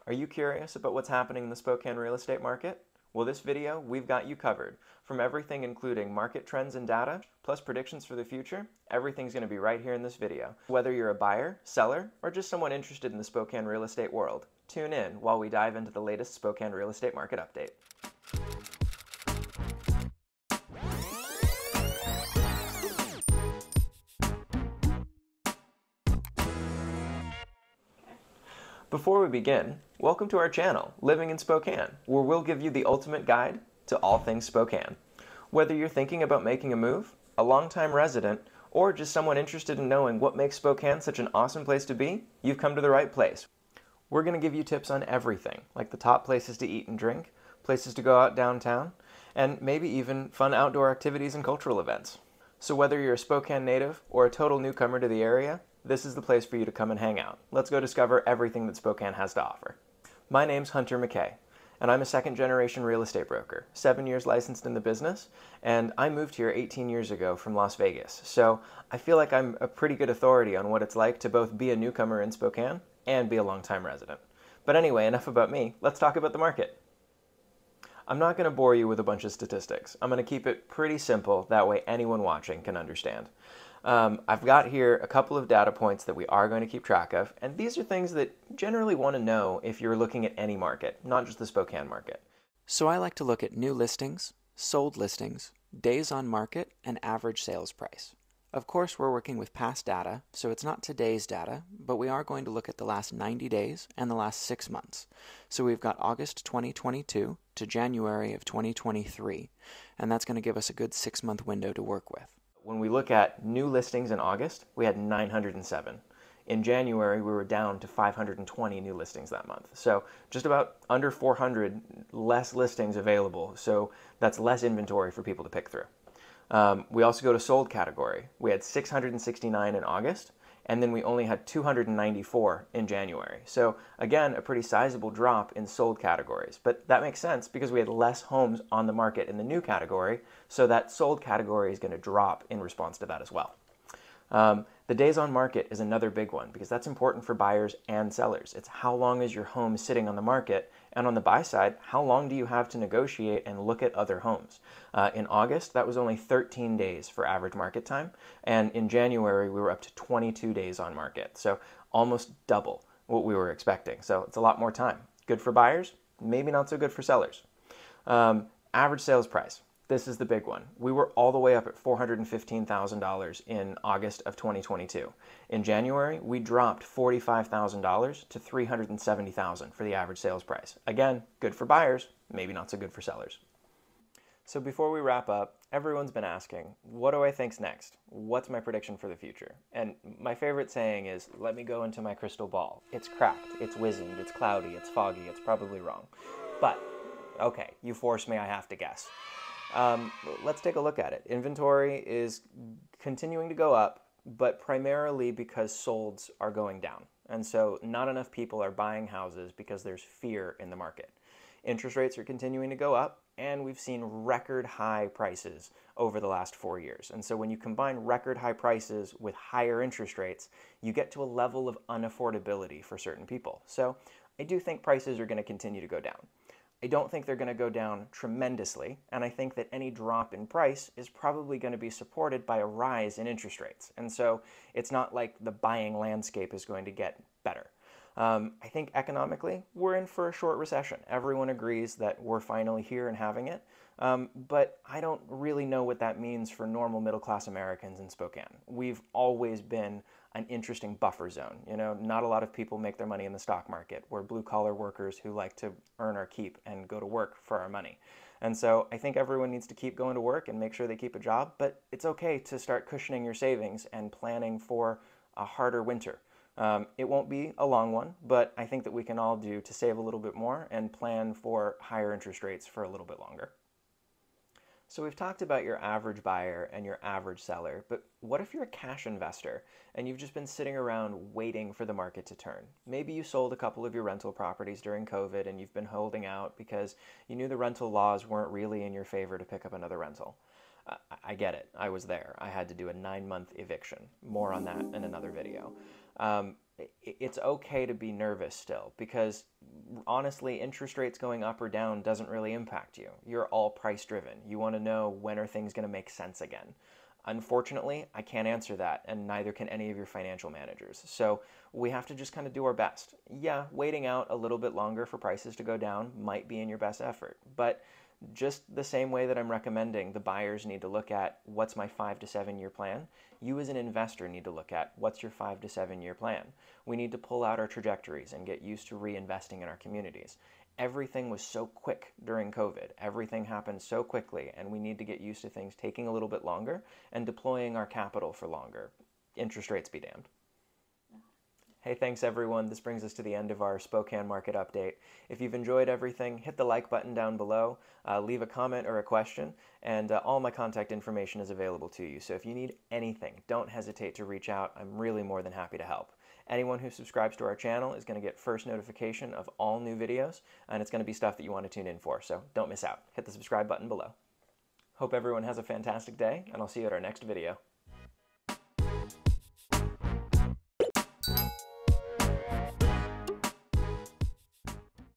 Are you curious about what's happening in the Spokane real estate market? Well, this video, we've got you covered. From everything including market trends and data, plus predictions for the future, everything's going to be right here in this video. Whether you're a buyer, seller, or just someone interested in the Spokane real estate world, tune in while we dive into the latest Spokane real estate market update. Before we begin, welcome to our channel, Living in Spokane, where we'll give you the ultimate guide to all things Spokane. Whether you're thinking about making a move, a longtime resident, or just someone interested in knowing what makes Spokane such an awesome place to be, you've come to the right place. We're going to give you tips on everything, like the top places to eat and drink, places to go out downtown, and maybe even fun outdoor activities and cultural events. So whether you're a Spokane native or a total newcomer to the area, this is the place for you to come and hang out. Let's go discover everything that Spokane has to offer. My name's Hunter McKay, and I'm a second-generation real estate broker, 7 years licensed in the business, and I moved here 18 years ago from Las Vegas. So I feel like I'm a pretty good authority on what it's like to both be a newcomer in Spokane and be a longtime resident. But anyway, enough about me. Let's talk about the market. I'm not going to bore you with a bunch of statistics. I'm going to keep it pretty simple, that way anyone watching can understand. I've got here a couple of data points that we are going to keep track of, and these are things that you generally want to know if you're looking at any market, not just the Spokane market. So I like to look at new listings, sold listings, days on market, and average sales price. Of course, we're working with past data, so it's not today's data, but we are going to look at the last 90 days and the last 6 months. So we've got August 2022 to January of 2023, and that's going to give us a good 6-month window to work with. When we look at new listings in August, we had 907. In January, we were down to 520 new listings that month. So just about under 400 less listings available. So that's less inventory for people to pick through. We also go to sold category. We had 669 in August, and then we only had 294 in January. So again, a pretty sizable drop in sold categories. But that makes sense because we had less homes on the market in the new category, so that sold category is going to drop in response to that as well. The days on market is another big one because that's important for buyers and sellers. It's how long is your home sitting on the market, and on the buy side, how long do you have to negotiate and look at other homes? In August, that was only 13 days for average market time, and in January, we were up to 22 days on market, so almost double what we were expecting. So it's a lot more time. Good for buyers, maybe not so good for sellers. Average sales price. This is the big one. We were all the way up at $415,000 in August of 2022. In January, we dropped $45,000 to $370,000 for the average sales price. Again, good for buyers, maybe not so good for sellers. So before we wrap up, everyone's been asking, what do I think's next? What's my prediction for the future? And my favorite saying is, let me go into my crystal ball. It's cracked, it's wizened, it's cloudy, it's foggy, it's probably wrong. But, okay, you force me, I have to guess. Let's take a look at it. Inventory is continuing to go up, but primarily because solds are going down. And so not enough people are buying houses because there's fear in the market. Interest rates are continuing to go up, and we've seen record high prices over the last 4 years. And so when you combine record high prices with higher interest rates, you get to a level of unaffordability for certain people. So I do think prices are going to continue to go down. I don't think they're going to go down tremendously, and I think that any drop in price is probably going to be supported by a rise in interest rates. And so it's not like the buying landscape is going to get better. I think economically, we're in for a short recession. Everyone agrees that we're finally here and having it, but I don't really know what that means for normal middle-class Americans in Spokane. We've always been an interesting buffer zone. You know, not a lot of people make their money in the stock market. We're blue-collar workers who like to earn our keep and go to work for our money. And so I think everyone needs to keep going to work and make sure they keep a job, but it's okay to start cushioning your savings and planning for a harder winter. It won't be a long one, but I think that we can all do to save a little bit more and plan for higher interest rates for a little bit longer. So we've talked about your average buyer and your average seller, but what if you're a cash investor and you've just been sitting around waiting for the market to turn? Maybe you sold a couple of your rental properties during COVID and you've been holding out because you knew the rental laws weren't really in your favor to pick up another rental. I get it. I was there. I had to do a 9-month eviction. More on that in another video. it's okay to be nervous still, because honestly, interest rates going up or down doesn't really impact you. You're all price driven. You want to know, when are things going to make sense again? Unfortunately, I can't answer that, and neither can any of your financial managers. So we have to just kind of do our best. Yeah, waiting out a little bit longer for prices to go down might be in your best effort, but just the same way that I'm recommending the buyers need to look at what's my 5 to 7 year plan, you as an investor need to look at what's your 5 to 7 year plan. We need to pull out our trajectories and get used to reinvesting in our communities. Everything was so quick during COVID. Everything happened so quickly, and we need to get used to things taking a little bit longer and deploying our capital for longer. Interest rates be damned. Hey, thanks everyone. This brings us to the end of our Spokane market update. If you've enjoyed everything, hit the like button down below, leave a comment or a question, and all my contact information is available to you. So if you need anything, don't hesitate to reach out. I'm really more than happy to help. Anyone who subscribes to our channel is going to get first notification of all new videos, and it's going to be stuff that you want to tune in for, so don't miss out. Hit the subscribe button below. Hope everyone has a fantastic day, and I'll see you at our next video.